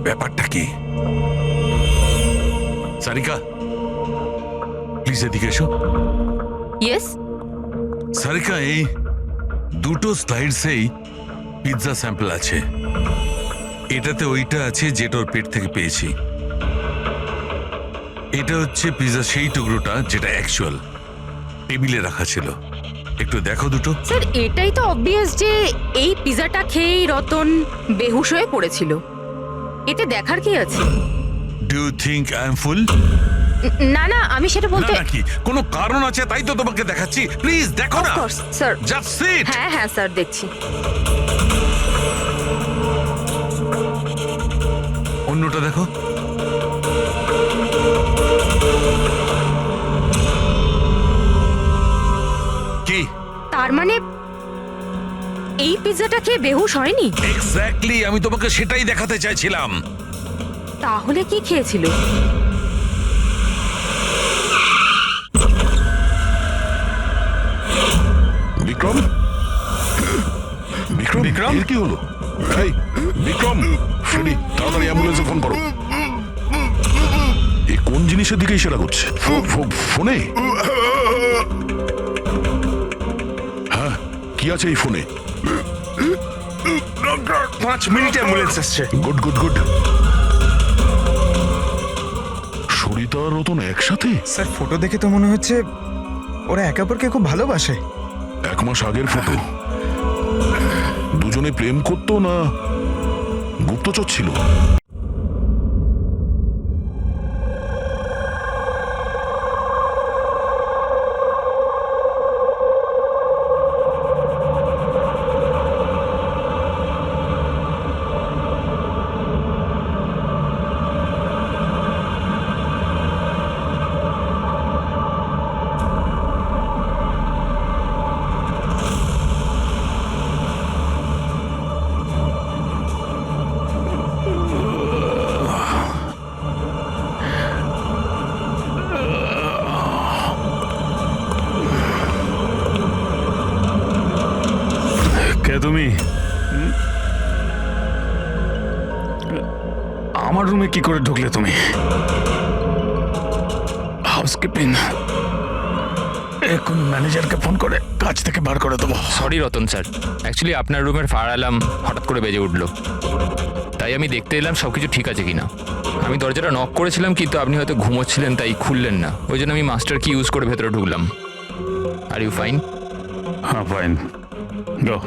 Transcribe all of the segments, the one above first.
ব্যাপারটা কি? সারিকা, প্লিজ এদিকে এসো। ইয়েস সারিকা, এই দুটো স্লাইডসেই পিৎজা স্যাম্পল আছে। এটাতে ওইটা আছে যেটা ওর পেট থেকে পেয়েছি। এটা হচ্ছে পিৎজা সেই টুকরোটা যেটা অ্যাকচুয়াল টেবিলে রাখা ছিল। একটু দেখো দুটো। স্যার, এটাই তো অবভিয়াস যে এই পিজাটা খেয়েই রতন বেহুশ হয়ে পড়েছিল। এতে দেখার কি আছে? Do you think I am fool? না না, আমি সেটা বলতে নাকি কোনো কারণ আছে তাই তো তোমাকে দেখাচ্ছি। প্লিজ দেখো না। Of course sir. Just sit. হ্যাঁ হ্যাঁ স্যার, দেখছি। অন্যটা দেখো। কি? তার মানে এই পিজাটা খেয়ে বেহুশ হয়নি? এক্স্যাক্টলি, আমি তোমাকে সেটাই দেখাতে চাইছিলাম। তাহলে কি খেয়েছিল? বিক্রম, বিক্রম, বিক্রম, এর কি হলো? এই বিক্রম, ফ্রেডি, তাড়াতাড়ি অ্যাম্বুলেন্সে ফোন করো। এই কোন জিনিসের দিকে ইশারা করছে? ফোনে? হ্যাঁ, কি আছে এই ফোনে? 5 মিনিটে অ্যাম্বুলেন্স আসছে। Good good good. সরিতা আর রতন একসাথে? স্যার, ফটো দেখে তো মনে হচ্ছে ওরা একে অপরকে খুব ভালোবাসে। 1 মাস আগের ফটো। দুজনে প্রেম করতো না গুপ্তচর ছিল? তুমি আমার রুমে কি করে ঢুকলে? তুমি হাউসকিপিং, এখন ম্যানেজারকে ফোন করে কাজ থেকে বার করে দেবো। সরি রতন স্যার, অ্যাকচুয়ালি আপনার রুমের ফায়ার অ্যালার্ম হঠাৎ করে বেজে উঠলো, তাই আমি দেখতে এলাম সব কিছু ঠিক আছে কিনা। আমি দরজাটা নক করেছিলাম কিন্তু আপনি হয়তো ঘুমোচ্ছিলেন তাই খুললেন না, ওই জন্য আমি মাস্টার কি ইউজ করে ভেতরে ঢুকলাম। Are you fine? হ্যাঁ ফাইন, গো।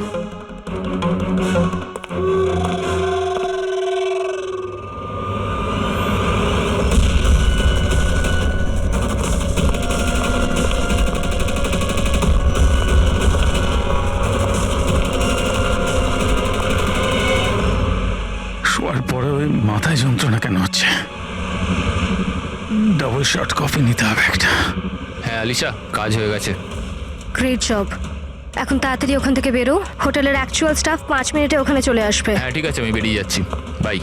শোয়ার পরে ওই মাথায় যন্ত্রণা কেন হচ্ছে? ডাবল শট কফি নিতে হবে একটা। হ্যাঁ আলিশা, কাজ হয়ে গেছে। Great job. এখন তাড়াতাড়ি ওখান থেকে বেরো। হোটেলের অ্যাকচুয়াল স্টাফ 5 মিনিটে ওখানে চলে আসবে। হ্যাঁ ঠিক আছে, আমি বেরিয়ে যাচ্ছি, বাই।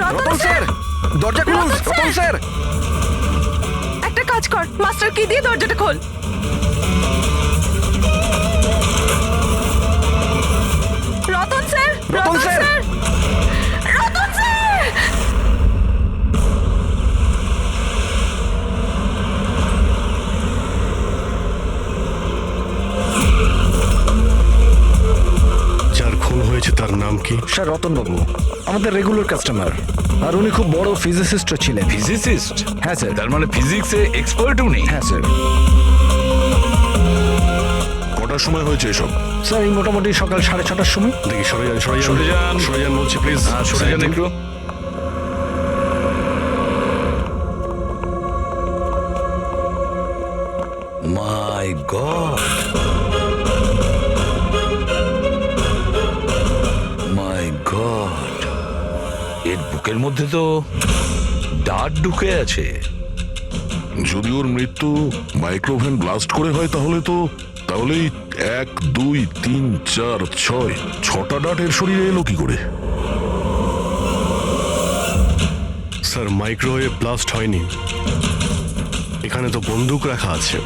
রতন স্যার, দরজা খুলুন। রতন স্যার, একটা কাজ কর, মাস্টার কি দিয়ে দরজাটা খোল। Ratan sir, Ratan sir. Ratan sir. যার খুন হয়েছে তার নাম কি? স্যার রতন বাবু আমাদের রেগুলার কাস্টমার, আর উনি খুব বড় ফিজিসিস্টও ছিলেন। ফিজিসিস্ট? হ্যাঁ স্যার। তার মানে ফিজিক্সে এক্সপার্ট উনি? হ্যাঁ স্যার। কটার সময় হয়েছে এসব? স্যার এই মোটামুটি সকাল 6:30টার সময়। দেখি সরে যান, সরে যান, সরে যান। সরে যান বলছি, প্লিজ সরে যান একটু। মাই গড, মাই গড, এর বুকের মধ্যে তো ডার্ট ঢুকে আছে। যদি ওর মৃত্যু মাইক্রোভেন ব্লাস্ট করে হয় তাহলে 1, 2, 3, 4, 6টা ডাটের শরীরে এলো কি করে? স্যার মাইক্রোওয়েভ ব্লাস্ট হয়নি, এখানে তো বন্দুক রাখা আছে।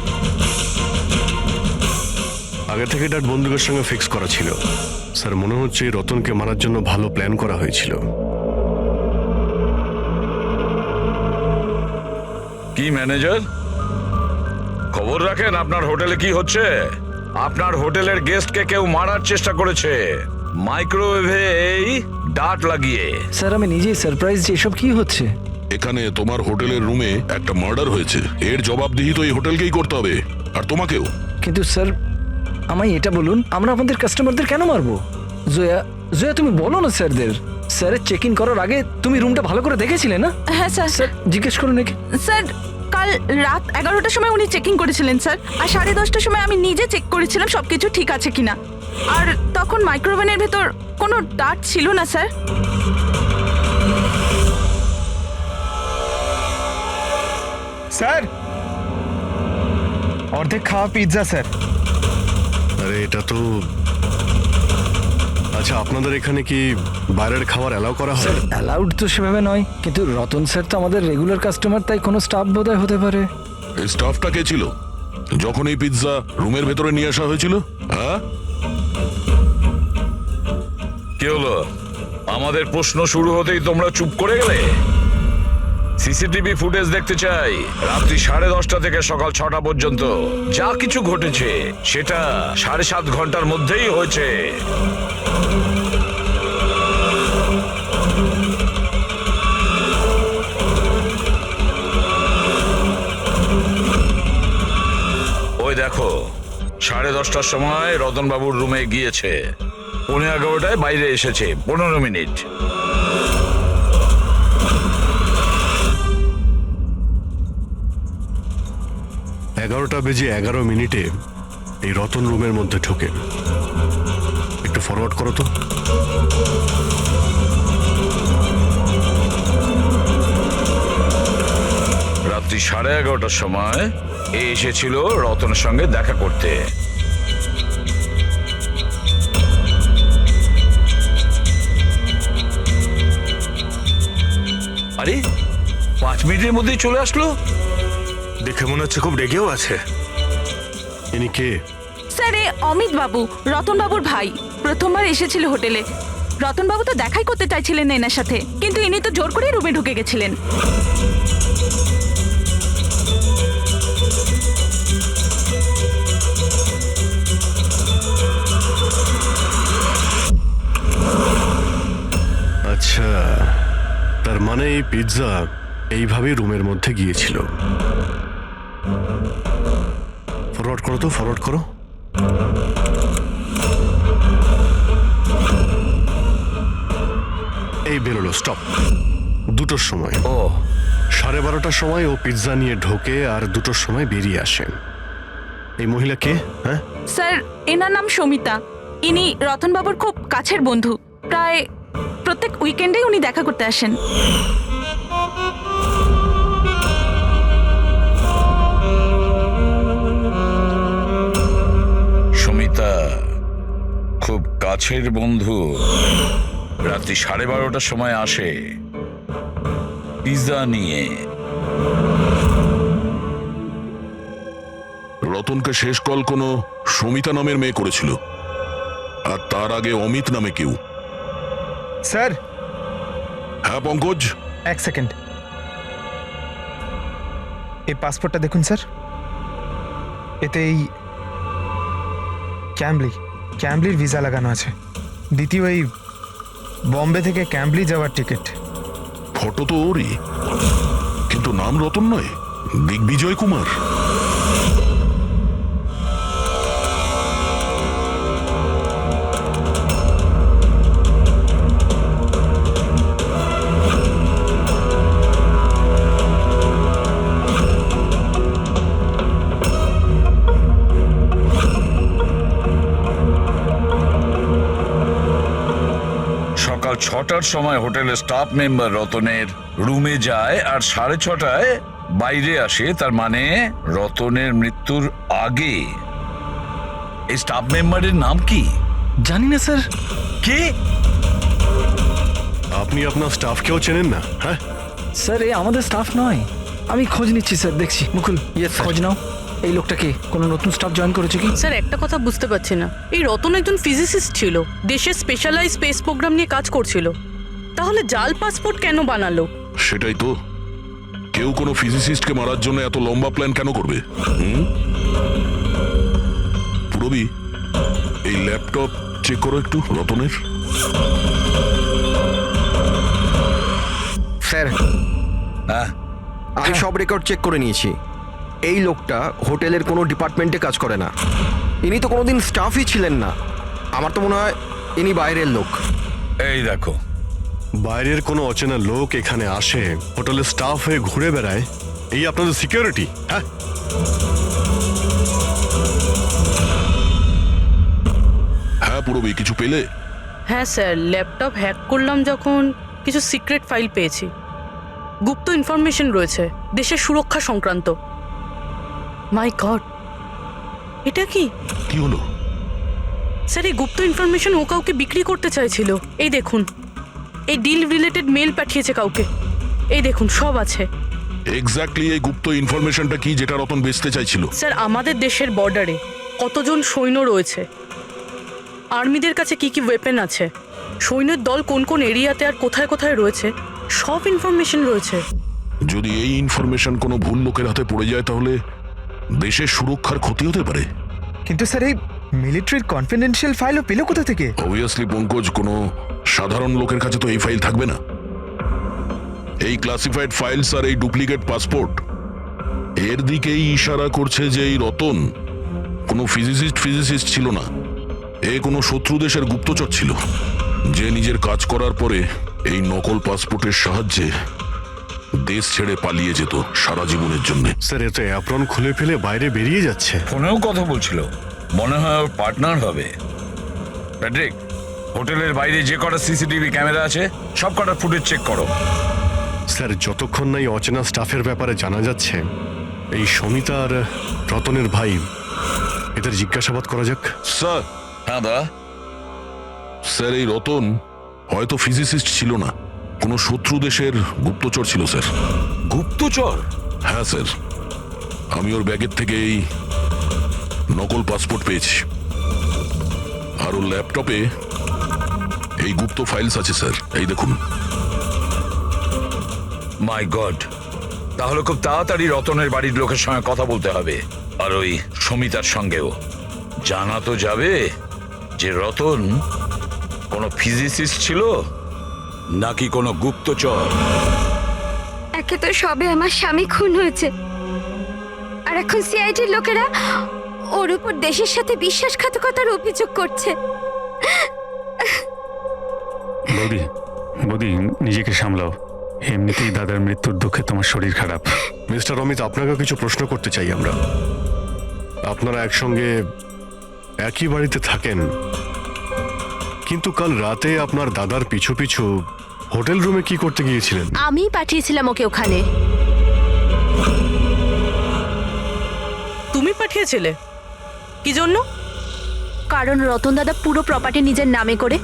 আগে থেকে ডাট বন্দুকের সঙ্গে ফিক্স করা ছিল। স্যার মনে হচ্ছে এই রতনকে মারার জন্য ভালো প্ল্যান করা হয়েছিল। কি ম্যানেজার, খবর রাখেন আপনার হোটেলে কি হচ্ছে? আপনার হোটেলের গেস্টকে কেউ মারার চেষ্টা করেছে মাইক্রোওয়েভে এই ডার্ট লাগিয়ে। স্যার আমি নিজেই সারপ্রাইজ যে এসব কি হচ্ছে। এখানে তোমার হোটেলের রুমে একটা মার্ডার হয়েছে, এর জবাবদিহি তো এই হোটেলকেই করতে হবে, আর তোমাকেও। কিন্তু স্যার আমায় এটা বলুন, আমরা আমাদের কাস্টমারদের কেন মারবো? জয়া জয়া তুমি বলো না স্যারদের। স্যারের চেক ইন করার আগে তুমি রুমটা ভালো করে দেখেছিলে না? হ্যাঁ স্যার। স্যার জিজ্ঞেস করুন নাকি। স্যার কাল রাত 11টার সময় উনি চেকিং করেছিলেন স্যার, আর 10:30টার সময় আমি নিজে চেক করেছিলাম সবকিছু ঠিক আছে কিনা, আর তখন মাইক্রোওভেনের ভেতর কোনো ডার্ট ছিল না স্যার। স্যার অর্ধেক খাওয়া পিৎজা স্যার। আরে এটা তো, আচ্ছা আপনাদের এখানে কি বাইরের খাবার অ্যালাউ করা হয়? অ্যালাউড তো সেভাবে নয়, কিন্তু রতন স্যার তো আমাদের রেগুলার কাস্টমার, তাই কোনো স্টাফ বোধহয় হতে পারে। এই স্টাফটা কে ছিল যখন এই পিৎজা রুমের ভেতরে নিয়ে আসা হয়েছিল? হ্যাঁ, কি হলো? আমাদের প্রশ্ন শুরু হতেই তোমরা চুপ করে গেলে। সিসিটিভি ফুটেজ দেখতে চাই। রাত্রি 10:30 থেকে সকাল 6টা পর্যন্ত যা কিছু ঘটেছে সেটা 7.5 ঘন্টার মধ্যেই হয়েছে। ওই দেখো, 10:30টার সময় রতনবাবুর রুমে গিয়েছে, 11:15টায় বাইরে এসেছে, 15 মিনিট। এগারোটা বেজে 11 মিনিটে এই রতন রুমের মধ্যে ঢোকে। একটু ফরওয়ার্ড করো তো। রাত্রি 11:30টার সময় এ এসেছিল রতনের সঙ্গে দেখা করতে। আরে 5 মিনিটের মধ্যেই চলে আসলো। দেখে মনে হচ্ছে খুব রেগেও আছে। ইনি কে? স্যার এ অমিত বাবু, রতন বাবুর ভাই, প্রথমবার এসেছিল হোটেলে। রতন বাবু তো দেখাই করতে চাইছিলেন এনার সাথে, কিন্তু ইনি তো জোর করে রুমে ঢুকে গেছিলেন। আচ্ছা, তার মানে এই পিৎজা এইভাবেই রুমের মধ্যে গিয়েছিল। ফরওয়ার্ড করো তো, ফরওয়ার্ড করো। এই বেরোলো, স্টপ। 2টোর সময়, ও 12:30টার সময় ও পিৎজা নিয়ে ঢোকে আর 2টোর সময় বেরিয়ে আসে। এই মহিলা কে? হ্যাঁ স্যার এনার নাম সমিতা, ইনি রতন বাবুর খুব কাছের বন্ধু। প্রায় প্রত্যেক উইকেন্ডেই উনি দেখা করতে আসেন। সুমিতা খুব কাছের বন্ধু, রাত্রি 12:30টার সময় আসে পিৎজা নিয়ে। রতনকে শেষ কল কোনো সমিতা নামের মেয়ে করেছিল, আর তার আগে অমিত নামে কেউ। স্যার হ্যাঁ পঙ্কজ, 1 সেকেন্ড, এই পাসপোর্টটা দেখুন স্যার। এতে এই ক্যাম্বলির ভিসা লাগানো আছে। দ্বিতীয় এই বম্বে থেকে ক্যাম্বলি যাওয়ার টিকিট। ফটো তো ওরই, কিন্তু নাম রতন নয়, দিগ্বিজয় কুমার। সকাল 6টার সময় হোটেলের স্টাফ মেম্বার রতনের রুমে যায় আর 6:30টায় বাইরে আসে, তার মানে রতনের মৃত্যুর আগে। এই স্টাফ মেম্বারের নাম কি? জানি না স্যার। কি? আপনি আপনার স্টাফকেও চেনেন না? হ্যাঁ, স্যার এ আমাদের স্টাফ নয়। আমি খোঁজ নিচ্ছি স্যার, দেখছি। মুকুল খোঁজ নাও, এই লোকটাকে কোনো নতুন স্টাফ জয়েন করেছে কি? স্যার একটা কথা বুঝতে পারছি না, এই রতন একজন ফিজিসিস্ট ছিল, দেশের স্পেশালাইজ স্পেস প্রোগ্রাম নিয়ে কাজ করছিল, তাহলে জাল পাসপোর্ট কেন বানালো? সেটাই তো, কেউ কোনো ফিজিসিস্টকে মারার জন্য এত লম্বা প্ল্যান কেন করবে? পুরবি, এই ল্যাপটপ চেক করো একটু রতনের। স্যার, হ্যাঁ, আমি সব রেকর্ড চেক করে নিয়েছি। এই লোকটা হোটেলের কোনো ডিপার্টমেন্টে কাজ করে না। ইনি তো কোনোদিন স্টাফই ছিলেন না। আমার তো মনে হয় ইনি বাইরের লোক। এই দেখো, বাইরের কোনো অচেনা লোক এখানে আসে, হোটেলের স্টাফ হয়ে ঘুরে বেড়ায়, এই আপনাদের সিকিউরিটি? হ্যাঁ, হ্যাঁ পুরবি, কিছু পেলে? হ্যাঁ স্যার, ল্যাপটপ হ্যাক করলাম যখন কিছু সিক্রেট ফাইল পেয়েছি, গুপ্ত ইনফরমেশন রয়েছে দেশের সুরক্ষা সংক্রান্ত। মাই গড, এটা কি? কি হলো? স্যার এই গুপ্ত ইনফরমেশন ও কাউকে বিক্রি করতে চাইছিল। এই দেখুন, এই ডিল রিলেটেড মেল পাঠিয়েছে কাউকে, এই দেখুন সব আছে। এক্স্যাক্টলি এই গুপ্ত ইনফরমেশনটা কি যেটা রতন বেচতে চাইছিল? স্যার আমাদের দেশের বর্ডারে কতজন সৈন্য রয়েছে, আর্মিদের কাছে কি কি ওয়েপেন আছে, সৈন্যের দল কোন কোন এরিয়াতে আর কোথায় কোথায় রয়েছে, সব ইনফরমেশন রয়েছে। যদি এই ইনফরমেশন কোনো ভুল লোকের হাতে পড়ে যায় তাহলে দেশের সুরক্ষার ক্ষতি হতে পারে। কিন্তু স্যার এই মিলিটারির কনফিডেন্সিয়াল ফাইলও পেল কোথা থেকে? অবভিয়াসলি পঙ্কজ, কোনো সাধারণ লোকের কাছে তো এই ফাইল থাকবে না। এই ক্লাসিফাইড ফাইলস আর এই ডুপ্লিকেট পাসপোর্ট এর দিকেই ইশারা করছে যে এই রতন কোনো ফিজিসিস্ট ছিল না। এ কোনো শত্রু দেশের গুপ্তচর ছিল, যে নিজের কাজ করার পরে এই নকল পাসপোর্টের সাহায্যে দেশ ছেড়ে পালিয়ে যেত সারা জীবনের জন্য। স্যার এ তো অ্যাপ্রন খুলে ফেলে বাইরে বেরিয়ে যাচ্ছে। ফোনেও কথা বলছিল, মনে হয় ওর পার্টনার হবে। প্যাট্রিক, হোটেলের বাইরে যে কটা সিসিটিভি ক্যামেরা আছে সব কটা ফুটেজ চেক করো। স্যার যতক্ষণ না এই অচেনা স্টাফের ব্যাপারে জানা যাচ্ছে, এই সমিতা আর রতনের ভাই, এদের জিজ্ঞাসাবাদ করা যাক। স্যার, হ্যাঁ দা, স্যার এই রতন হয়তো ফিজিসিস্ট ছিল না, কোনো শত্রু দেশের গুপ্তচর ছিল স্যার। গুপ্তচর? হ্যাঁ স্যার, আমি ওর ব্যাগের থেকে এই নকল পাসপোর্ট পেয়েছি, আর ওর ল্যাপটপে এই গুপ্ত ফাইলস আছে স্যার, এই দেখুন। মাই গড, তাহলে খুব তাড়াতাড়ি রতনের বাড়ির লোকের সঙ্গে কথা বলতে হবে, আর ওই সমিতার সঙ্গেও। জানা তো যাবে যে রতন কোনো ফিজিসিস্ট ছিল নাকি কোনো গুপ্তচর। একে তো সবে আমার স্বামী খুন হয়েছে, আর এখন সিআইডির লোকেরা ওর উপর দেশের সাথে বিশ্বাসঘাতকতার অভিযোগ করছে। বৌদি নিজেকে সামলাও, এমনিতেই দাদার মৃত্যুর দুঃখে তোমার শরীর খারাপ। মিস্টার অমিত, আপনাকে কিছু প্রশ্ন করতে চাই আমরা। আপনারা একসঙ্গে একই বাড়িতে থাকেন, কিন্তু কাল রাতে আপনার দাদার পিছু পিছু হোটেল রুমে কি করতে গিয়েছিলেন? আমি পাঠিয়েছিলাম ওকে ওখানে। তুমি পাঠিয়েছিলে? কি জন্য? কারণ রতন দাদা পুরো প্রপার্টি নিজের নামে করে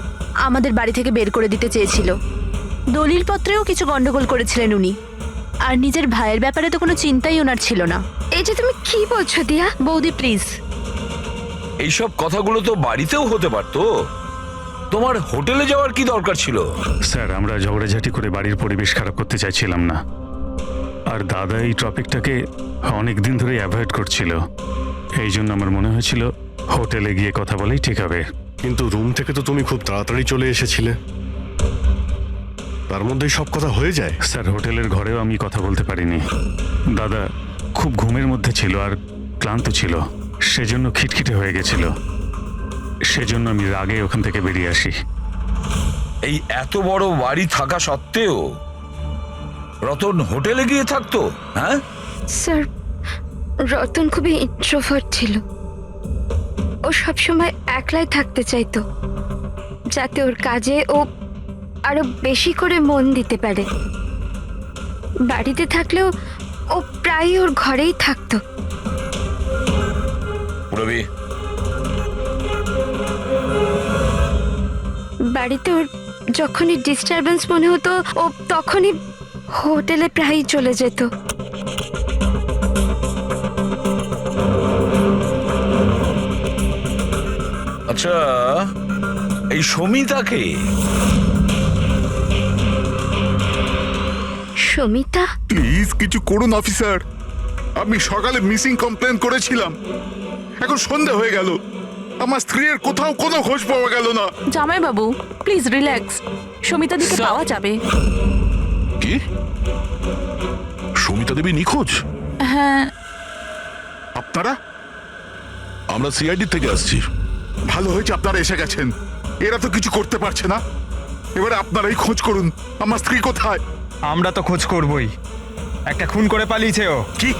আমাদের বাড়ি থেকে বের করে দিতে চেয়েছিল। দলিলপত্রেও কিছু গন্ডগোল করেছিলেন উনি, আর নিজের ভাইয়ের ব্যাপারে তো কোনো চিন্তাই ওনার ছিল না। এই যে তুমি কি বলছো দিয়া? বৌদি প্লিজ। এইসব কথাগুলো তো বাড়িতেও হতে পারতো, তোমার হোটেলে যাওয়ার কি দরকার ছিল? স্যার আমরা ঝগড়াঝাটি করে বাড়ির পরিবেশ খারাপ করতে চাইছিলাম না, আর দাদা এই টপিকটাকে অনেক দিন ধরে অ্যাভয়েড করছিল, এই জন্য আমার মনে হয়েছিল হোটেলে গিয়ে কথা বলেই ঠিক হবে। কিন্তু রুম থেকে তো তুমি খুব তাড়াতাড়ি চলে এসেছিলে, তার মধ্যেই সব কথা হয়ে যায়। স্যার হোটেলের ঘরেও আমি কথা বলতে পারিনি, দাদা খুব ঘুমের মধ্যে ছিল আর ক্লান্ত ছিল, সেজন্য খিটখিটে হয়ে গেছিল, সেজন্য আমি রাগে ওখান থেকে বেরিয়ে আসি। এই এত বড় বাড়ি থাকা সত্ত্বেও রতন হোটেলে গিয়ে থাকতো? হ্যাঁ স্যার, রতন খুবই ইন্ট্রোভার্ট ছিল। ও সবসময় একলাই থাকতে চাইতো, যাতে ওর কাজে ও আরো বেশি করে মন দিতে পারে। বাড়িতে থাকলেও ও প্রায় ওর ঘরেই থাকতো। রবি, বাড়িতে ওর যখনই ডিস্টারবেন্স মনে হতো ও তখনই হোটেলে প্রায়ই চলে যেত। আচ্ছা এই সমিতাকে? সমিতা? প্লিজ কিছু করুন অফিসার। আমি সকালে মিসিং কমপ্লেন করেছিলাম, এখন সন্ধে হয়ে গেল, আমার স্ত্রীর কোথাও কোনো খোঁজ পাওয়া গেল না। জামাইবাবু প্লিজ রিল্যাক্স, সমিতা দিকে পাওয়া যাবে। কি সুমিতা দেবী নিখোঁজ? হ্যাঁ। আপনারা? আমরা সিআইডি থেকে আসছি। ভালো হয়েছে আপনারা এসে গেছেন, এরা তো কিছু করতে পারছে না। এবারে আপনারাই খোঁজ করুন, আমার স্ত্রী কোথায়? আমরা তো খোঁজ করবই, একটা খুন করে পালিয়েছে ও। কি?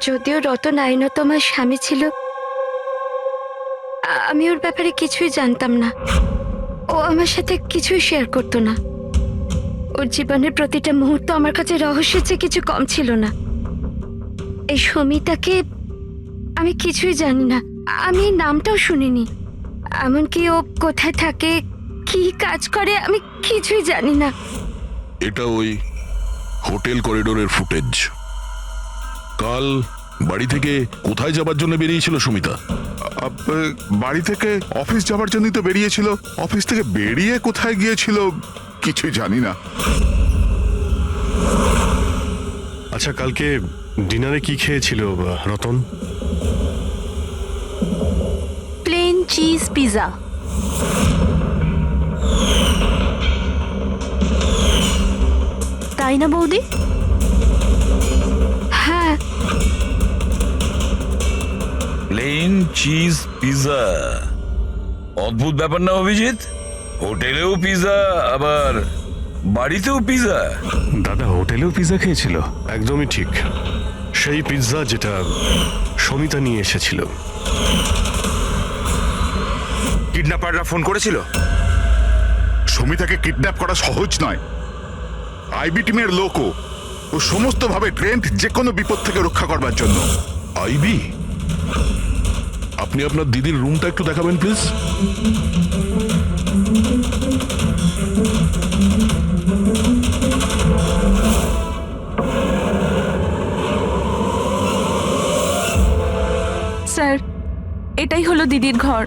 যদিও রতন আইনত আমার স্বামী ছিল, আমি ওর ব্যাপারে কিছুই জানতাম না। ও আমার সাথে কিছুই শেয়ার করতো না। ওর জীবনের প্রতিটা মুহূর্ত আমার কাছে রহস্যের চেয়ে কিছু কম ছিল না। এই সমিতাকে আমি কিছুই জানি না, আমি নামটাও শুনিনি। এমনকি ও কোথায় থাকে, কি কাজ করে, আমি কিছুই জানি না। এটা ওই হোটেল করিডোরের ফুটেজ। কাল বাড়ি থেকে কোথায় যাবার জন্য বেরিয়েছিল সুমিতা? বাড়ি থেকে অফিস যাবার জন্যই তো বেরিয়েছিল। অফিস থেকে বেরিয়ে কোথায় গিয়েছিল কিছু জানি না। আচ্ছা, কালকে ডিনারে কি খেয়েছিল রতন? Plane cheese pizza. তাই না বৌদি? হ্যাঁ। প্লেন চিজ পিৎজা, অদ্ভুত ব্যাপার না অভিজিৎ? হোটেলেও পিৎজা আবার বাড়িতেও পিৎজা। দাদা হোটেলেও পিৎজা খেয়েছিল? একদমই ঠিক, সেই পিৎজা যেটা সমিতা নিয়ে এসেছিল। কিডন্যাপাররা ফোন করেছিল। সমিতাকে কিডন্যাপ করা সহজ নয়। আইবি টিমের লোকও ও সমস্তভাবে ট্রেন্ড যে কোনো বিপদ থেকে রক্ষা করবার জন্য। আইবি? আপনি আপনার দিদির রুমটা একটু দেখাবেন প্লিজ। স্যার, এটাই হলো দিদির ঘর।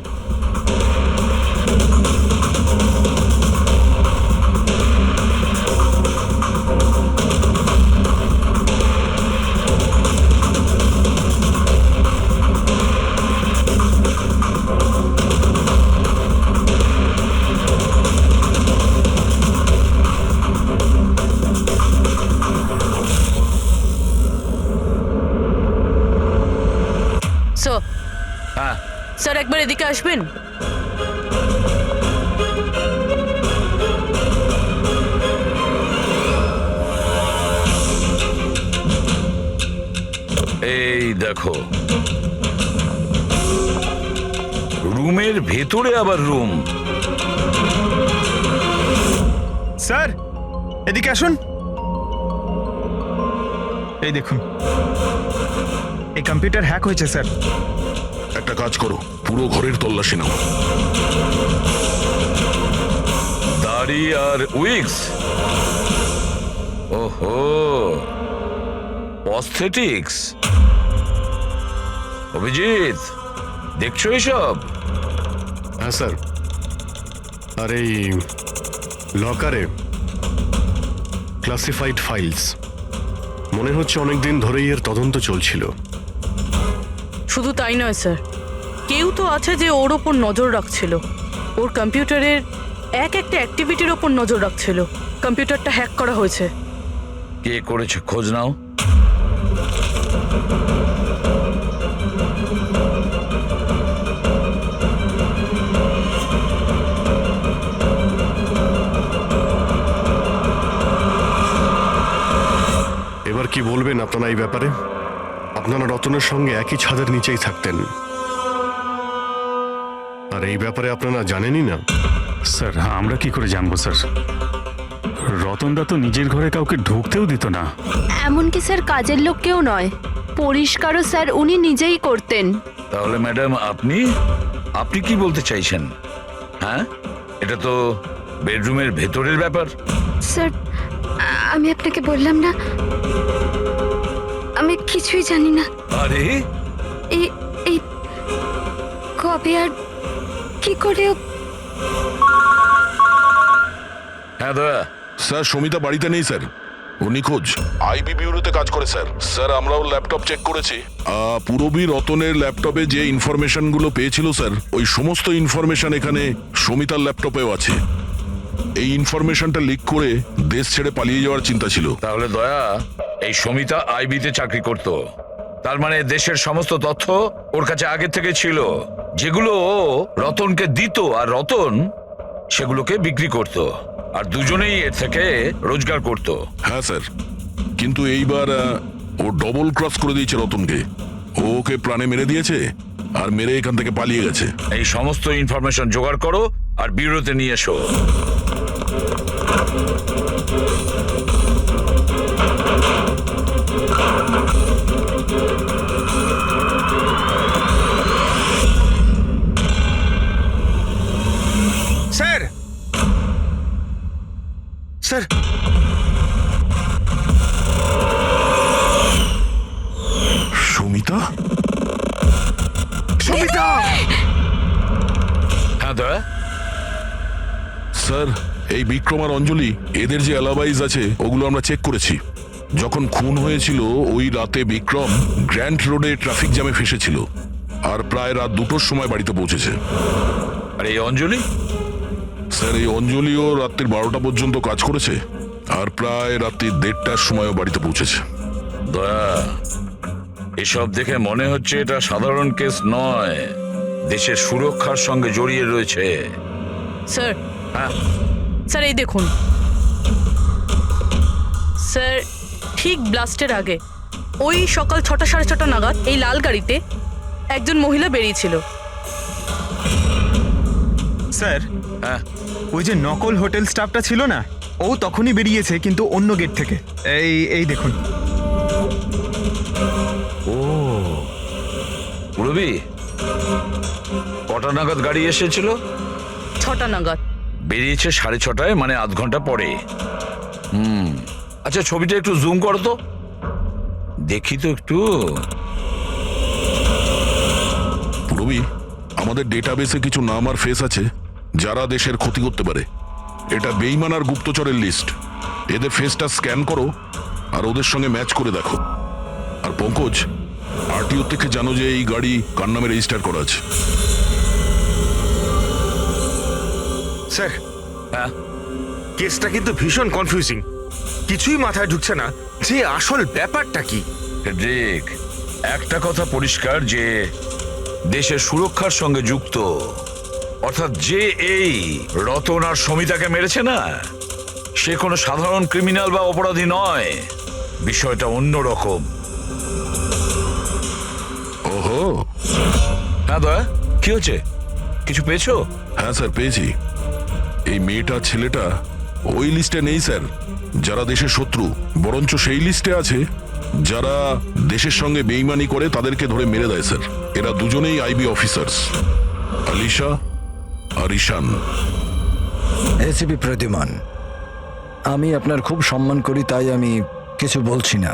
হ্যাঁ স্যার, একবার এদিকে আসবেন? এই দেখো, রুমের ভেতরে আবার রুম। স্যার এদিকে আসুন। এই দেখুন, এই কম্পিউটার হ্যাক হয়েছে স্যার। একটা কাজ করো, পুরো ঘরের তল্লাশি নাও। দাড়ি আর উইক্স, ওহো, প্রস্থেটিক্স। অভিজিৎ, দেখছো এসব? হ্যাঁ স্যার। আর এই লকারে ক্লাসিফাইড ফাইলস, মনে হচ্ছে অনেকদিন ধরেই এর তদন্ত চলছিল। শুধু তাই নয় স্যার, কেউ তো আছে যে ওর ওপর নজর রাখছিল। ওর কম্পিউটারের একটা অ্যাক্টিভিটির ওপর নজর রাখছিল। কম্পিউটারটা হ্যাক করা হয়েছে। কে করেছে খোঁজ নাও। এবার কি বলবেন আপনারা এই ব্যাপারে? আপনারা রতনের সঙ্গে একই ছাদের নিচেই থাকতেন, এই ব্যাপারে আপনারা জানেনই না? স্যার আমরা কি করে জানবো স্যার? রতনদা তো নিজের ঘরে কাউকে ঢুকতেও দিত না। এমনকি স্যার কাজের লোক কেউ নয়, পরিষ্কারও স্যার উনি নিজেই করতেন। তাহলে ম্যাডাম আপনি আপনি কি বলতে চাইছেন? হ্যাঁ, এটা তো বেডরুমের ভেতরের ব্যাপার। স্যার আমি আপনাকে বললাম না, আমি কিছুই জানি না। আরে এই এই কবে আর কি করে হ্যাঁ দয়া, স্যার সমিতা বাড়িতে নেই স্যার, ও নিখোঁজ। আইবি বিউরোতে কাজ করে স্যার। স্যার আমরাও ল্যাপটপ চেক করেছি। পুরবী রতনের ল্যাপটপে যে ইনফরমেশনগুলো পেয়েছিল স্যার, ওই সমস্ত ইনফরমেশন এখানে সমিতার ল্যাপটপেও আছে। এই ইনফরমেশনটা লিক করে দেশ ছেড়ে পালিয়ে যাওয়ার চিন্তা ছিল। তাহলে দয়া এই সমিতা আইবিতে চাকরি করত, তার মানে দেশের সমস্ত তথ্য ওর কাছে আগে থেকে ছিল, যেগুলো ও রতনকে দিত আর রতন সেগুলোকে বিক্রি করত, আর দুজনেই এর থেকে রোজগার করত। হ্যাঁ স্যার, কিন্তু এইবার ও ডবল ক্রস করে দিয়েছে রতনকে। ও ওকে প্রাণে মেরে দিয়েছে আর মেরে এখান থেকে পালিয়ে গেছে। এই সমস্ত ইনফরমেশন জোগাড় করো আর ব্যুরোতে নিয়ে এসো। Sir sir Samita? সমিতা! হ্যাঁ দয়া, স্যার এই বিক্রম আর অঞ্জলি, এদের যে অ্যালাবাইজ আছে ওগুলো আমরা চেক করেছি। যখন খুন হয়েছিল ওই রাতে বিক্রম গ্র্যান্ড রোডে ট্রাফিক জ্যামে ফেসেছিল আর প্রায় রাত 2টোর সময় বাড়িতে পৌঁছেছে। আর এই অঞ্জলি? স্যার এই অঞ্জলিও রাত্রির 12টা পর্যন্ত কাজ করেছে আর প্রায় রাত্রি 1:30টার সময়ও বাড়িতে পৌঁছেছে। দয়া, এসব দেখে মনে হচ্ছে এটা সাধারণ কেস নয়, দেশের সুরক্ষার সঙ্গে জড়িয়ে রয়েছে। স্যার হ্যাঁ স্যার এই দেখুন স্যার, ঠিক ব্লাস্টের আগে ওই সকাল 6টা সাড়ে 6টা নাগাদ এই লাল গাড়িতে একজন মহিলা বেরিয়েছিল। স্যার হ্যাঁ, ওই যে নকল হোটেল স্টাফটা ছিল না, ও তখনই বেরিয়েছে কিন্তু অন্য গেট থেকে। এই দেখুন। ও পুরবী, কটা নাগাদ গাড়ি এসেছিল? 6টা নাগাদ। বেরিয়েছে 6:30, মানে আধ ঘন্টা পরে। আচ্ছা ছবিটা একটু জুম করো তো, দেখি তো একটু। পুরবী, আমাদের ডেটাবেসে কিছু নাম আর ফেস আছে যারা দেশের ক্ষতি করতে পারে। এটা বেইমান আর গুপ্তচরের লিস্ট। এদের ফেসটা স্ক্যান করো আর ওদের সঙ্গে ম্যাচ করে দেখো। আর পঙ্কজ, আরটিও থেকে জানো যে এই গাড়ি কার নামে রেজিস্টার করা আছে। স্যার হ্যাঁ, কেসটা কিন্তু ভীষণ কনফিউজিং, কিছুই মাথায় ঢুকছে না যে আসল ব্যাপারটা কি। ঠিক, একটা কথা পরিষ্কার যে দেশের সুরক্ষার সঙ্গে যুক্ত, অর্থাৎ যে এই রতন আর সমিতাকে মেরেছে না, সে কোনো সাধারণ ক্রিমিনাল বা অপরাধী নয়। বিষয়টা অন্যরকম। ওহো, হ্যাঁ দয়া, কি হচ্ছে? কিছু পেয়েছো? হ্যাঁ স্যার পেয়েছি। এই মেয়েটা ছেলেটা ওই লিস্টে নেই স্যার যারা দেশের শত্রু, বরঞ্চ সেই লিস্টে আছে যারা দেশের সঙ্গে বেইমানি করে তাদেরকে ধরে মেরে দেয় স্যার। এরা দুজনেই আইবি অফিসার্স, আলিশা আর ঈশান। এসিপি প্রতিমান, আমি আপনার খুব সম্মান করি, তাই আমি কিছু বলছি না।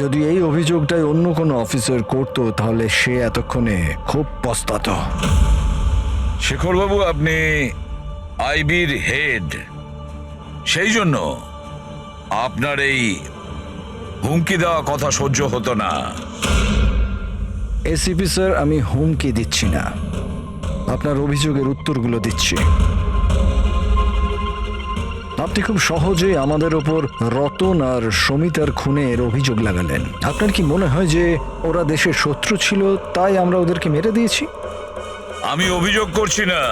যদি এই অভিযোগটাই অন্য কোনো অফিসার করতো তাহলে সে এতক্ষণে খুব পস্তাতো। শেখরবাবু, আপনি আইবির হেড, সেই জন্য আপনার এই হুমকি দেওয়া কথা সহ্য হতো না। এসিপি স্যার, আমি হুমকি দিচ্ছি না, আপনার অভিযোগের উত্তরগুলো দিচ্ছি। আপনি খুব সহজে আমাদের ওপর রতন আর সমিতার খুনের অভিযোগ লাগালেন। আপনার কি মনে হয় যে ওরা দেশের শত্রু ছিল তাই আমরা ওদেরকে মেরে দিয়েছি? আমি অভিযোগ করছি না,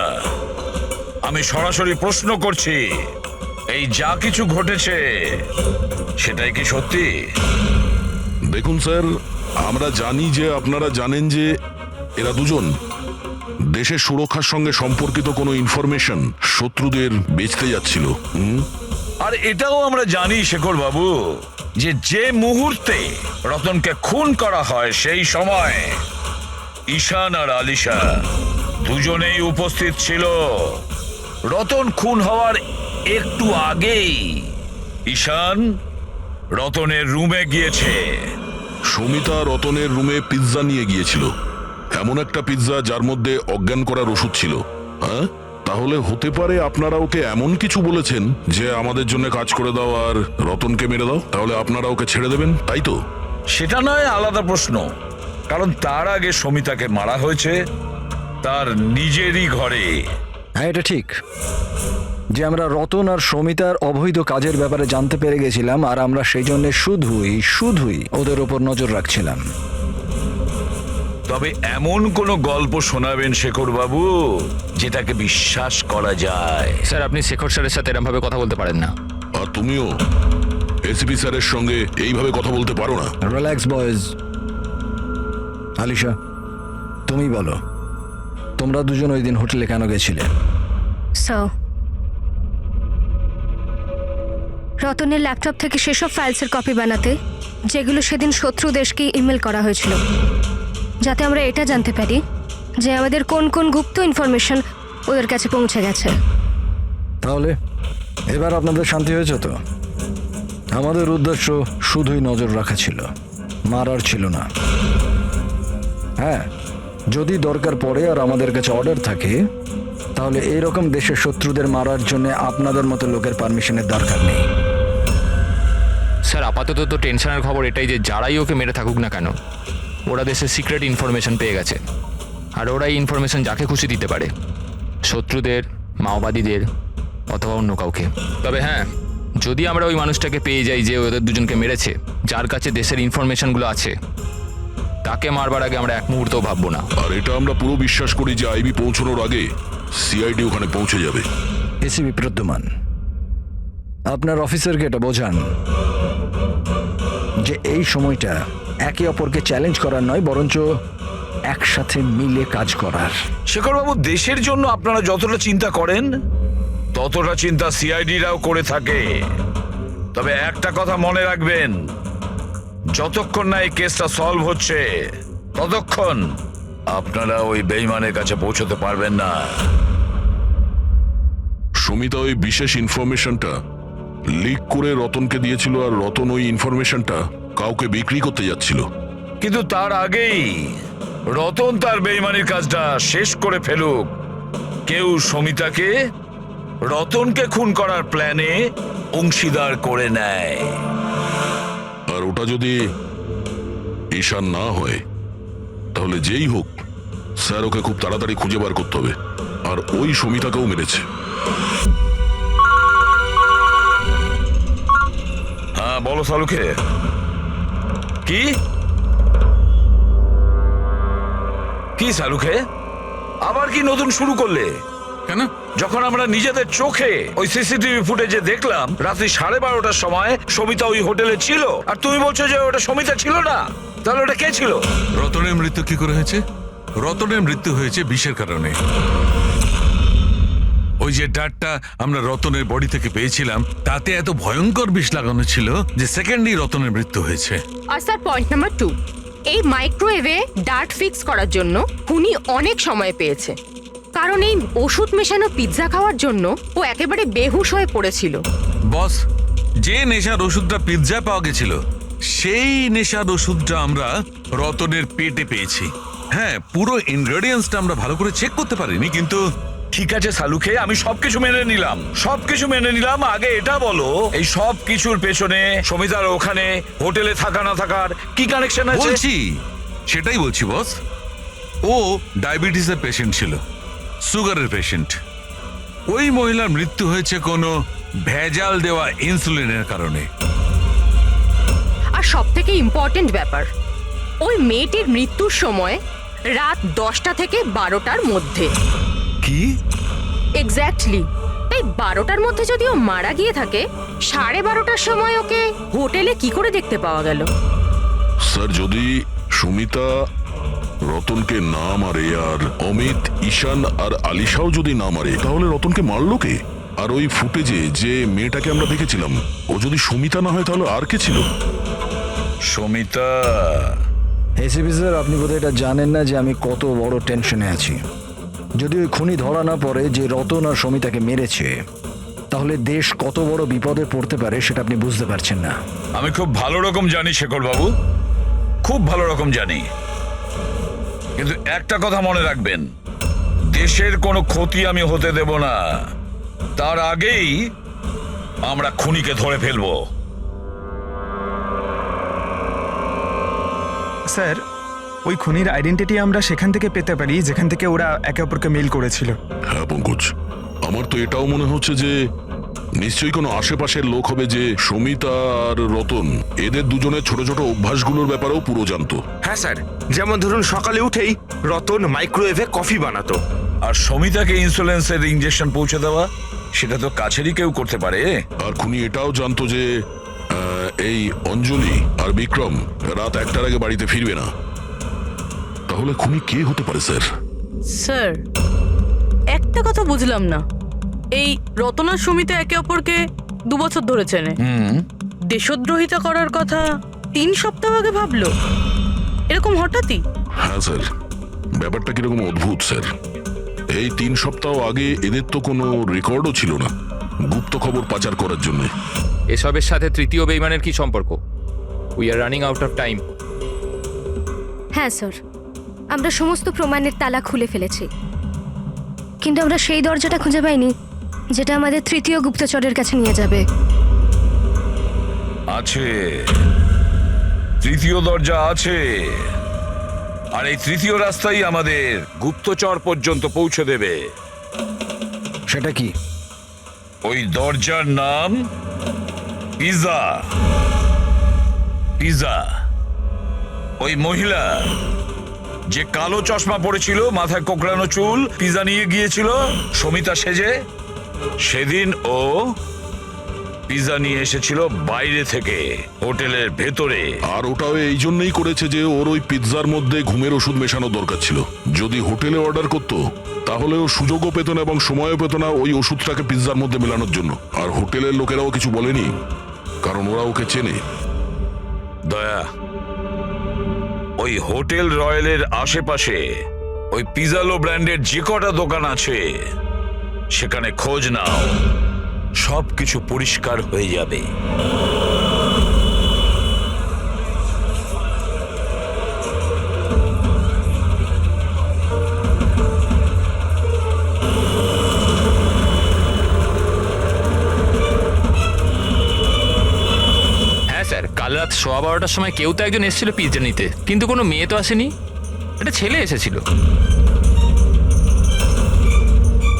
আমি সরাসরি প্রশ্ন করছি। এই যা কিছু ঘটেছে সেটাই কি সত্যি? দেখুন স্যার, আমরা জানি যে আপনারা জানেন যে এরা দুজন দেশের সুরক্ষার সঙ্গে সম্পর্কিত কোনো ইনফরমেশন শত্রুদের বেচতে যাচ্ছিল। আর এটাও আমরা জানি শেখর বাবু যে মুহূর্তে রতনকে খুন করা হয় সেই সময় ঈশান আর আলিশা দুজনেই উপস্থিত ছিল। রতন খুন হওয়ার একটু আগেই ঈশান রতনের রুমে গিয়েছে। সুমিতা রতনের রুমে পিৎজা নিয়ে গিয়েছিল, এমন একটা পিৎজা যার মধ্যে অজ্ঞান করার ওষুধ ছিল। হ্যাঁ, তাহলে হতে পারে আপনারা ওকে এমন কিছু বলেছেন যে আমাদের জন্য কাজ করে দাও আর রতনকে মেরে দাও, তাহলে আপনারা ওকে ছেড়ে দেবেন, তাই তো? সেটা নয় আলাদা প্রশ্ন, কারণ তার আগে সমিতাকে মারা হয়েছে তার নিজেরই ঘরে। হ্যাঁ, এটা ঠিক যে আমরা রতন আর সমিতার অবৈধ কাজের ব্যাপারে জানতে পেরে গেছিলাম, আর আমরা সেই জন্য শুধুই ওদের ওপর নজর রাখছিলাম। তবে এমন কোন গল্প শোনাবেন শেখর বাবু যেটাকে বিশ্বাস করা যায়? স্যার, আপনি শেখর স্যারের সাথে এরকম ভাবে কথা বলতে পারেন না। আর তুমিও এসিপি স্যারের সঙ্গে এইভাবে কথা বলতে পারো না। Relax boys. আলিশা, তুমি বলো, তোমরা দুজন ওই দিন হোটেলে কেন গেছিলে? স্যার, রতনের ল্যাপটপ থেকে সেসব ফাইলসের কপি বানাতে যেগুলো সেদিন শত্রু দেশকে ইমেল করা হয়েছিল, যাতে আমরা এটা জানতে পারি যে আমাদের কোন কোন গুপ্ত ইনফরমেশন ওদের কাছে পৌঁছে গেছে। তাহলে এবার আপনাদের শান্তি হয়েছে তো? আমাদের উদ্দেশ্য শুধুই নজর রাখা ছিল, মারার ছিল না। হ্যাঁ, যদি দরকার পড়ে আর আমাদের কাছে অর্ডার থাকে, তাহলে এইরকম দেশের শত্রুদের মারার জন্য আপনাদের মতো লোকের পারমিশনের দরকার নেই। স্যার, আপাতত তো টেনশনের খবর এটাই যে যারাই ওকে মেরে থাকুক না কেন, ওরা দেশের সিক্রেট ইনফরমেশন পেয়ে গেছে, আর ওরা এই ইনফরমেশন যাকে খুশি দিতে পারে, শত্রুদের, মাওবাদীদের অথবা অন্য কাউকে। তবে হ্যাঁ, যদি আমরা ওই মানুষটাকে পেয়ে যাই যে ওদের দুজনকে মেরেছে, যার কাছে দেশের ইনফরমেশনগুলো আছে, তাকে মারবার আগে আমরা এক মুহূর্তও ভাববো না। আর এটা আমরা পুরো বিশ্বাস করি যে আইবি পৌঁছানোর আগে সিআইডি ওখানে পৌঁছে যাবে। এসিপি প্রদ্যুমান, আপনার অফিসারকে এটা বোঝান যে এই সময়টা একে অপরকে চ্যালেঞ্জ করার নয়, বরঞ্চ একসাথে মিলে কাজ করার। শেখর বাবু, দেশের জন্য আপনারা যতটা চিন্তা করেন ততটা চিন্তা সিআইডিরাও করে থাকে। তবে একটা কথা মনে রাখবেন, যতক্ষণ না এই কেসটা সলভ হচ্ছে ততক্ষণ আপনারা ওই বেঈমানের কাছে পৌঁছতে পারবেন না। সুমিতা ওই বিশেষ ইনফরমেশনটা লিক করে রতনকে দিয়েছিল, আর রতন ওই ইনফরমেশনটা কাউকে বিক্রি করতে যাচ্ছিল। কিন্তু তার আগেই রতন তার বেঈমানির কাজটা শেষ করে ফেলুক, কেউ সমিতাকে রতনকে খুন করার প্ল্যানে অংশীদার করে নেয়। আর ওটা যদি ঈশান না হয়, তাহলে যেই হোক স্যার ওকে খুব তাড়াতাড়ি খুঁজে বার করতে হবে, আর ওই সমিতাকেও মেরেছে। হ্যাঁ বলো সালুকে। কি কি সালুকে, আবার কি নতুন শুরু করলে? কেন? যখন আমরা নিজেদের চোখে ওই সিসিটিভি ফুটেজে দেখলাম রাত্রি 12:30টার সময় সমিতা ওই হোটেলে ছিল, আর তুমি বলছো যে ওটা সমিতা ছিল না, তাহলে ওটা কে ছিল? রতনের মৃত্যু কি করে হয়েছে? রতনের মৃত্যু হয়েছে বিষের কারণে। ওই যে ডাটটা আমরা রতনের বডি থেকে পেয়েছিলাম, তাতে এত ভয়ঙ্কর বিষ লাগানো ছিল যে সেকেন্ডেই রতনের মৃত্যু হয়েছে। আর স্যার, পয়েন্ট নাম্বার 2, এই মাইক্রোওয়েভে ডার্ট ফিক্স করার জন্য খুনি অনেক সময় পেয়েছে, কারণ এই ওষুধ মেশানো পিৎজা খাওয়ার জন্য ও একেবারে বেহুশ হয়ে পড়েছিল। বস, যে নেশার ওষুধটা পিৎজা পাওয়া গেছিল, সেই নেশার ওষুধটা আমরা রতনের পেটে পেয়েছি। হ্যাঁ, পুরো ইনগ্রেডিয়েন্টসটা আমরা ভালো করে চেক করতে পারিনি, কিন্তু ঠিক আছে সালুকে, আমি সবকিছু মেনে নিলাম। আগে এটা বলো, এই সব কিছুর পেছনে সমিতার ওখানে হোটেলে থাকা না থাকার কি কানেকশন আছে? সেটাই বলছি বস। ও ডায়াবেটিসের পেশেন্ট ছিল, সুগারের পেশেন্ট। ওই মহিলার মৃত্যু হয়েছে কোনো ভেজাল দেওয়া ইনসুলিনের কারণে। আর সব থেকে ইম্পর্টেন্ট ব্যাপার, ওই মেয়েটির মৃত্যুর সময় রাত 10টা থেকে 12টার মধ্যে। কি? এক্স্যাক্টলি। এই 12টার মধ্যে যদি ও মারা গিয়ে থাকে, 12:30টার সময় ওকে হোটেলে কি করে দেখতে পাওয়া গেল? স্যার, যদি সুমিতা রতনকে না মারে আর অমিত, ঈশান আর আলিশাও যদি না মারে, তাহলে রতনকে মারলো কে? আর ওই ফুটেজে যে মেয়েটাকে আমরা দেখেছিলাম, ও যদি সুমিতা না হয় তাহলে আর কে ছিল? সমিতা। এসিপি স্যার, আপনি বোধহয় এটা জানেন না যে আমি কত বড় টেনশনে আছি। যদি ওই খুনি ধরা না পড়ে যে রতন আর সমিতাকে মেরেছে, তাহলে দেশ কত বড় বিপদে পড়তে পারে সেটা আপনি বুঝতে পারছেন না। আমি খুব ভালো রকম জানি শেখর বাবু, খুব ভালো রকম জানি, কিন্তু একটা কথা মনে রাখবেন, দেশের কোনো ক্ষতি আমি হতে দেব না। তার আগেই আমরা খুনিকে ধরে ফেলবো। স্যার, ওই খুনির আইডেন্টিটি আমরা সেখান থেকে পেতে পারি যেখান থেকে ওরা একে অপরকে মেল করেছিল। হ্যাঁ পঙ্কজ, আমার তো এটাও মনে হচ্ছে যে নিশ্চয়ই কোনো আশেপাশের লোক হবে যে সমিতা আর রতন এদের দুজনের ছোট ছোট অভ্যাসগুলোর ব্যাপারেও পুরো জানতো। হ্যাঁ স্যার, যেমন ধরুন সকালে উঠেই রতন মাইক্রোওয়েভে কফি বানাতো। আর সমিতাকে ইন্স্যুরেন্সের ইঞ্জেকশন পৌঁছে দেওয়া, সেটা তো কাছেরই কেউ করতে পারে। আর খুনি এটাও জানতো যে এই অঞ্জলি আর বিক্রম রাত 1টার আগে বাড়িতে ফিরবে না। তাহলে খুনি কে হতে পারে স্যার? স্যার, একটা কথা বুঝলাম না, এই রতন আর সুমিতা একে অপরকে 2 বছর ধরে চেনে, দেশদ্রোহিতা করার কথা 3 সপ্তাহ আগে ভাবলো, এরকম হঠাৎই? হ্যাঁ স্যার, ব্যাপারটা কিরকম অদ্ভুত স্যার। এই 3 সপ্তাহ আগে এদের তো কোনো রেকর্ডও ছিল না গুপ্ত খবর পাচার করার জন্য। এসবের সাথে তৃতীয় বেইমানের কি সম্পর্ক? We are running out of time. হ্যাঁ স্যার, আমরা সমস্ত প্রমাণের তালা খুলে ফেলেছি, কিন্তু আমরা সেই দরজাটা খুঁজে পাইনি যেটা আমাদের তৃতীয় গুপ্তচরের কাছে নিয়ে যাবে। আছে, তৃতীয় দরজা আছে, আর এই তৃতীয় রাস্তাই আমাদের গুপ্তচর পর্যন্ত পৌঁছে দেবে। সেটা কি? ওই দরজার নাম পিজা। পিজা। ওই মহিলা যে কালো চশমা পড়েছিল, মাথায় কোকড়ানো চুল, পিজা নিয়ে গিয়েছিল সমিতা সেজে, সেদিন ও পিজা নিয়ে এসেছিল বাইরে থেকে হোটেলের ভেতরে। আর ওটাও এই জন্যই করেছে যে ওর ওই পিৎজার মধ্যে ঘুমের ওষুধ মেশানো দরকার ছিল। যদি হোটেলে অর্ডার করতো তাহলে ও সুযোগও পেত না এবং সময়ও পেত না ওই ওষুধটাকে পিৎজার মধ্যে মেলানোর জন্য। আর হোটেলের লোকেরাও কিছু বলেনি, কারণ ওরা ওকে চেনে। দয়া, ওই হোটেল রয়্যালের আশেপাশে ওই পিজালো ব্র্যান্ডের যে কটা দোকান আছে সেখানে খোঁজ নাও, সবকিছু পরিষ্কার হয়ে যাবে। হ্যাঁ স্যার, কাল রাত 12:15টার সময় কেউ তো একজন এসেছিল পিৎজা নিতে, কিন্তু কোনো মেয়ে তো আসেনি, একটা ছেলে এসেছিল।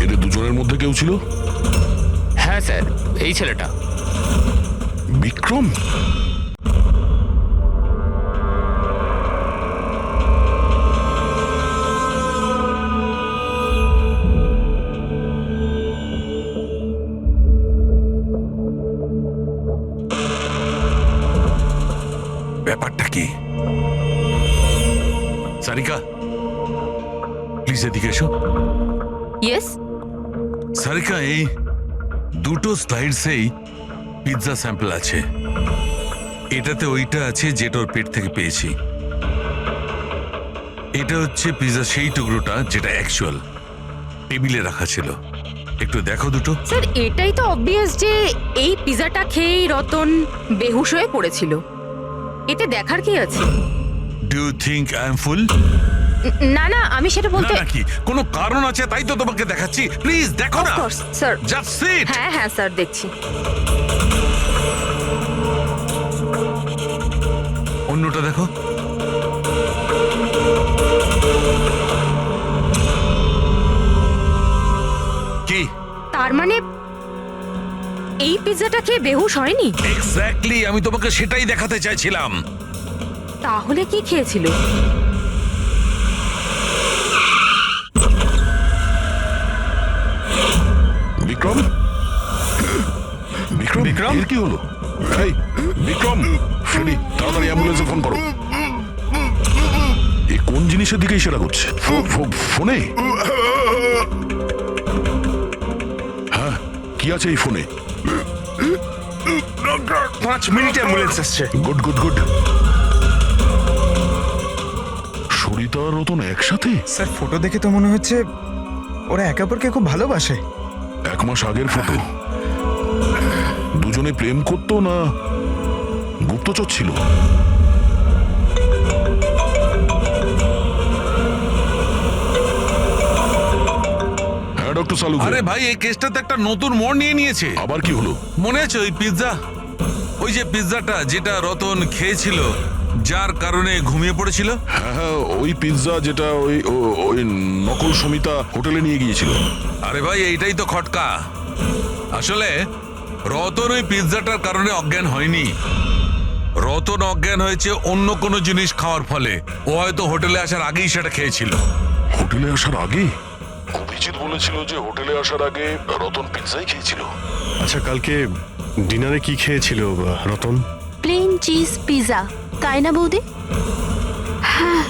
এদের দুজনের মধ্যে কেউ ছিল? হ্যাঁ স্যার, এই ছেলেটা বিক্রম। ব্যাপারটা কি? সারিকা, প্লিজ এদিকে এসো। ইয়েস। সারিকা, এই দুটো স্লাইডসেই পিৎজা স্যাম্পল আছে। এটাতে ওইটা আছে যেটা ওর পেট থেকে পেয়েছি। এটা হচ্ছে পিৎজা সেই টুকরোটা যেটা অ্যাকচুয়াল টেবিলে রাখা ছিল। একটু দেখো দুটো। স্যার, এটাই তো অবভিয়াস যে এই পিজাটা খেয়েই রতন বেহুশ হয়ে পড়েছিল। এতে দেখার কি আছে? Do you think I am fool? না না, আমি সেটা বলতে নাকি কোনো কারণ আছে তাই তো তোমাকে দেখাচ্ছি। প্লিজ দেখো না। Sir, just sit. হ্যাঁ হ্যাঁ স্যার, দেখছি। অন্যটা দেখো। কি তার মানে এই পিজাটা খেয়ে বেহুশ হয়নি? এক্স্যাক্টলি, আমি তোমাকে সেটাই দেখাতে চাইছিলাম। তাহলে কি খেয়েছিল? বিক্রম, বিক্রম, বিক্রম, এর কি হলো? এই বিক্রম, ফ্রেডি, তাড়াতাড়ি অ্যাম্বুলেন্সে ফোন করো। এ কোন জিনিসের দিকে ইশারা করছে? ফোনে? হ্যাঁ, কি আছে এই ফোনে? 5 মিনিট অ্যাম্বুলেন্স আসছে। Good good good. সরিতা আর রতন একসাথে? স্যার ফটো দেখে তো মনে হচ্ছে ওরা একে অপরকে খুব ভালোবাসে। 1 মাস আগের ফটো। দুজনে প্রেম করতো না গুপ্তচর ছিল? হ্যাঁ ডক্টর সালু। আরে ভাই, এই কেসটা তো একটা নতুন মোড় নিয়ে নিয়েছে। আবার কি হলো? মনে আছে ওই পিৎজা, ওই যে পিৎজাটা যেটা রতন খেয়েছিল, যার কারণে ঘুমিয়ে পড়েছিল? হ্যাঁ হ্যাঁ, ওই পিৎজা যেটা ওই নকল সমিতা হোটেলে নিয়ে গিয়েছিল। আরে ভাই, এইটাই তো খটকা। আসলে রতন ওই পিৎজাটার কারণে অজ্ঞান হয়নি। রতন অজ্ঞান হয়েছে অন্য কোনো জিনিস খাওয়ার ফলে। ও হয়তো হোটেলে আসার আগেই সেটা খেয়েছিল। হোটেলে আসার আগে? অভিজিৎ বলেছিল যে হোটেলে আসার আগে রতন পিৎজাই খেয়েছিল। আচ্ছা, কালকে ডিনারে কি খেয়েছিল রতন? প্লেন চিজ পিৎজা, তাই না বৌদি? হ্যাঁ।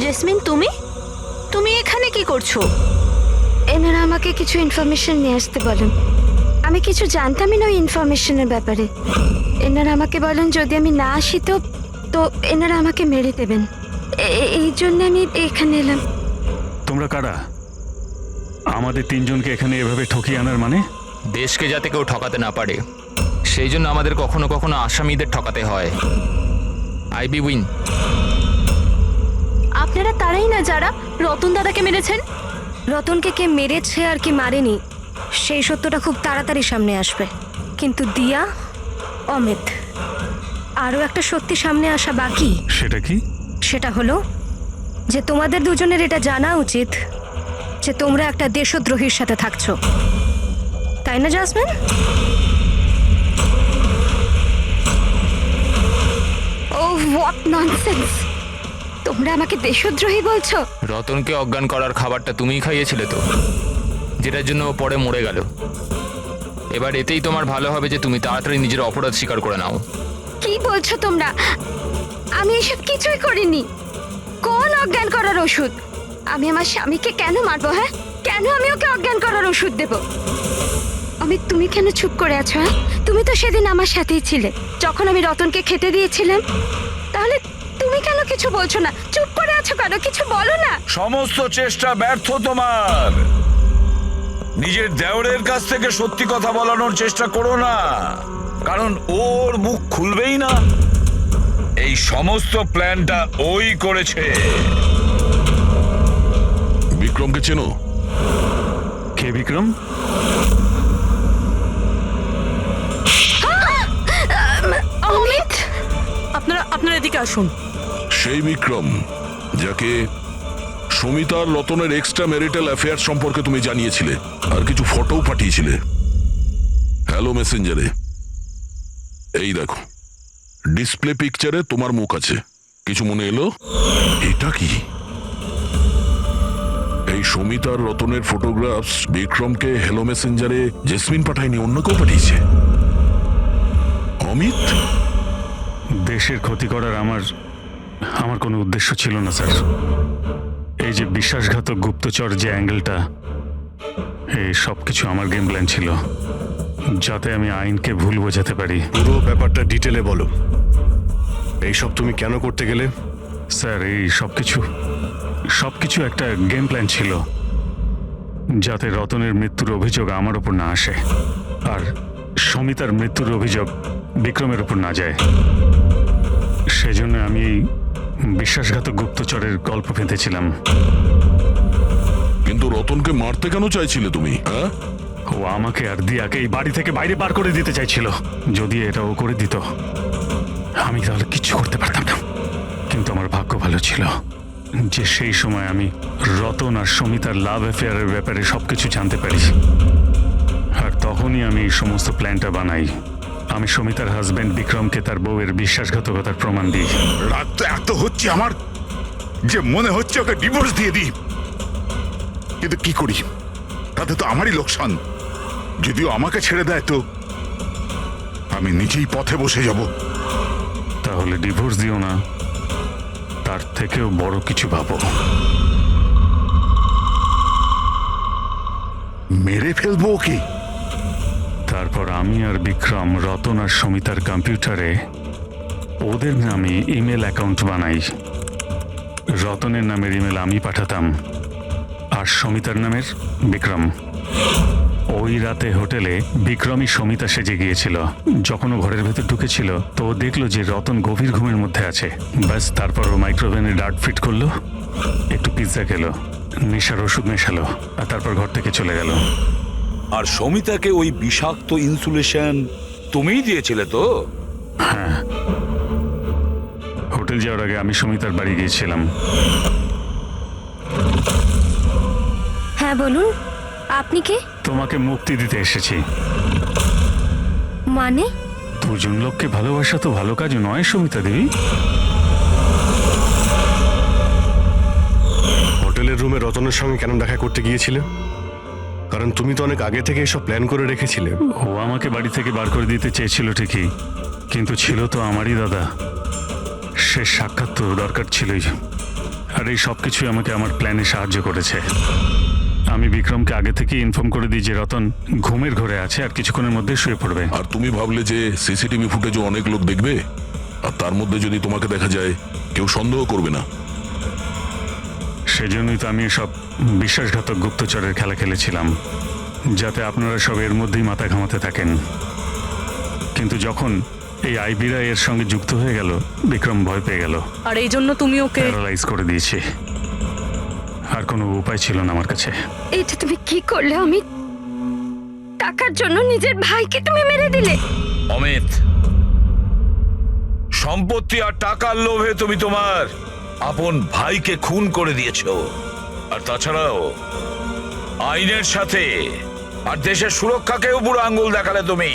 জেসমিন, তুমি এখানে কি করছো? এনারা আমাকে কিছু ইনফরমেশন নিয়ে আসতে বলেন। আমি কিছু জানতামই না ওই ইনফরমেশনের ব্যাপারে। এনারা আমাকে বলেন যদি আমি না আসি তো এনারা আমাকে মেরে দেবেন। এই জন্য আমি এখানে এলাম। তোমরা কারা? আমাদের 3 জনকে এখানে এভাবে ঠকিয়ে আনার মানে? দেশকে যাতে কেউ ঠকাতে না পারে, সেই জন্য আমাদের কখনো কখনো আসামিদের ঠকাতে হয়। আইবি উইন। আপনারা তারাই না যারা রতন দাদাকে মেরেছেন? রতনকে কে মেরেছে আর কি মারেনি সেই সত্যটা খুব তাড়াতাড়ি সামনে আসবে। কিন্তু দিয়া, অমিত, আরও একটা সত্যি সামনে আসা বাকি। সেটা কি? সেটা হলো যে তোমাদের দুজনের এটা জানা উচিত যে তোমরা একটা দেশদ্রোহীর সাথে থাকছো, তাই না জাসমিন? O what nonsense! তোমরা আমাকে দেশদ্রোহী বলছো? রতনকে অজ্ঞান করার খাবারটা তুমিই খাইয়েছিলে তো, যেটার জন্য ও পরে মরে গেল। এবার এতেই তোমার ভালো হবে যে তুমি তাড়াতাড়ি নিজের অপরাধ স্বীকার করে নাও। কি বলছো তোমরা? আমি এসব কিছুই করিনি। কোন অজ্ঞান করার ওষুধ? আমি আমার স্বামীকে কেন মারবো? হ্যাঁ, কেন আমি ওকে অজ্ঞান করার ওষুধ দেব? অমিত, তুমি কেন চুপ করে আছো? হ্যাঁ, তুমি তো সেদিন আমার সাথেই ছিলে যখন আমি রতনকে খেতে দিয়েছিলাম। তাহলে তুমি কেন কিছু বলছো না? চুপ করে আছো কেন? কিছু বলো না। সমস্ত চেষ্টা ব্যর্থ তোমার। নিজের দেওরের কাছ থেকে সত্যি কথা বলানোর চেষ্টা করো না, কারণ ওর মুখ খুলবেই না। এই সমস্ত প্ল্যানটা ওই করেছে। বিক্রমকে চেনো? কে বিক্রম? অমিত, আপনারা এদিকে আসুন। সেই বিক্রম যাকে সমিতার রতনের এক্সট্রা ম্যারিটাল অ্যাফেয়ার সম্পর্কে তুমি জানিয়েছিলে আর কিছু ফটোও পাঠিয়েছিলে হ্যালো মেসেঞ্জারে। এই দেখো, ডিসপ্লে পিকচারে তোমার মুখ আছে। কিছু মনে এলো? এটা কি? এই সমিতার রতনের ফটোগ্রাফস বিক্রমকে হ্যালো মেসেঞ্জারে জেসমিন পাঠায়নি, অন্য কেউ পাঠিয়েছে। অমিত, দেশের ক্ষতি করার আমার কোনো উদ্দেশ্য ছিল না স্যার। এই যে বিশ্বাসঘাতক গুপ্তচর যে অ্যাঙ্গেলটা, এই সব কিছু আমার গেম প্ল্যান ছিল, যাতে আমি আইনকে ভুল বোঝাতে পারি। পুরো ব্যাপারটা ডিটেলে বলো। এইসব তুমি কেন করতে গেলে? স্যার, এই সব কিছু একটা গেম প্ল্যান ছিল, যাতে রতনের মৃত্যুর অভিযোগ আমার ওপর না আসে, আর সমিতার মৃত্যুর অভিযোগ বিক্রমের ওপর না যায়। সেজন্য আমি এই বিশ্বাসঘাতক গুপ্তচরের গল্প পেতেছিলাম। কিন্তু রতনকে মারতে কেন চাইছিলে তুমি? হ্যাঁ, ও আমাকে আর দিয়াকে এই বাড়ি থেকে বাইরে বার করে দিতে চাইছিল। যদি এটা ও করে দিত, আমি তাহলে কিচ্ছু করতে পারতাম না। কিন্তু আমার ভাগ্য ভালো ছিল যে সেই সময় আমি রতন আর সমিতার লাভ অ্যাফেয়ারের ব্যাপারে সবকিছু জানতে পারি। আর তখনই আমি এই সমস্ত প্ল্যানটা বানাই। আমি সমিতার হাজবেন্ড বিক্রমকে তার বউয়ের বিশ্বাসঘাতকতার প্রমাণ দিই। রাত তো এত হচ্ছে আমার যে মনে হচ্ছে ওকে ডিভোর্স দিয়ে দিই, কিন্তু কি করি, তাতে তো আমারই লোকসান। যদিও আমাকে ছেড়ে দেয় তো আমি নিজেই পথে বসে যাব। তাহলে ডিভোর্স দিও না, তার থেকেও বড় কিছু ভাবো। মেরে ফেলবো ওকে। তারপর আমি আর বিক্রম রতন আর সমিতার কম্পিউটারে ওদের নামে ইমেল অ্যাকাউন্ট বানাই। রতনের নামের ইমেল আমি পাঠাতাম, আর সমিতার নামের বিক্রম। ওই রাতে হোটেলে বিক্রমই সমিতা সেজে গিয়েছিল। যখন ও ঘরের ভেতর ঢুকেছিল তো ও দেখলো যে রতন গভীর ঘুমের মধ্যে আছে। ব্যাস, তারপর ও মাইক্রোওভেনে ডার্ট ফিট করলো, একটু পিৎজা খেলো, নেশার ওষুধ মেশালো, আর তারপর ঘর থেকে চলে গেল। আর সমিতাকে ওই বিষাক্ত ইনসুলেশন তুমিই দিয়েছিলে তো? হ্যাঁ, হোটেল যাওয়ার আগে আমি সমিতার বাড়ি গিয়েছিলাম। হ্যাঁ বলুন, আপনি কে? তোমাকে মুক্তি দিতে এসেছি। মানে? দুজন লোককে ভালোবাসা তো ভালো কাজ নয় সমিতা দেবী। হোটেলের রুমে রতনের সঙ্গে কেন দেখা করতে গিয়েছিলে? কারণ তুমি তো অনেক আগে থেকে এসব প্ল্যান করে রেখেছিলে। ও আমাকে বাড়ি থেকে বার করে দিতে চেয়েছিল ঠিকই, কিন্তু ছিল তো আমারই দাদা। সে সাক্ষাৎ তো দরকার ছিলই। আর এই সব কিছুই আমাকে আমার প্ল্যানে সাহায্য করেছে। আমি বিক্রমকে আগে থেকে ইনফর্ম করে দিই যে রতন ঘুমের ঘরে আছে আর কিছুক্ষণের মধ্যে শুয়ে পড়বে। আর তুমি ভাবলে যে সিসিটিভি ফুটেজও অনেক লোক দেখবে, আর তার মধ্যে যদি তোমাকে দেখা যায় কেউ সন্দেহ করবে না। সেজন্যই তো আমি সব বিশ্বাসঘাতক গুপ্তচরের খেলা খেলেছিলাম, যাতে আপনারা সব এর মধ্যেই মাথা ঘামাতে থাকেন। কিন্তু যখন এই আইবিরা এর সঙ্গে যুক্ত হয়ে গেল, বিক্রম ভয় পেয়ে গেল। আর এই জন্য তুমি ওকে প্যারালাইজ করে দিয়েছি। আর কোনো উপায় ছিল না আমার কাছে। এটা তুমি কি করলে অমিত? টাকার জন্য নিজের ভাইকে তুমি মেরে দিলে। অমিত, সম্পত্তি আর টাকার লোভে তুমি তোমার আপন ভাইকে খুন করে দিয়েছো। আর তাছাড়াও আইনের সাথে আর দেশের সুরক্ষাকেও বুড়ো আঙ্গুল দেখালে তুমি।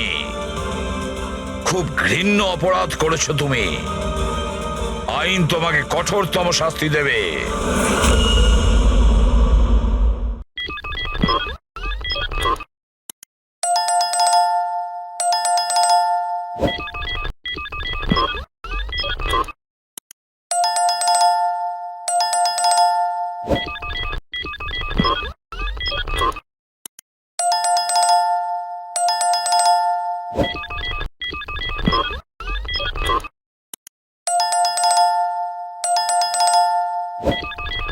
খুব ঘৃণ্য অপরাধ করেছো তুমি। আইন তোমাকে কঠোরতম শাস্তি দেবে।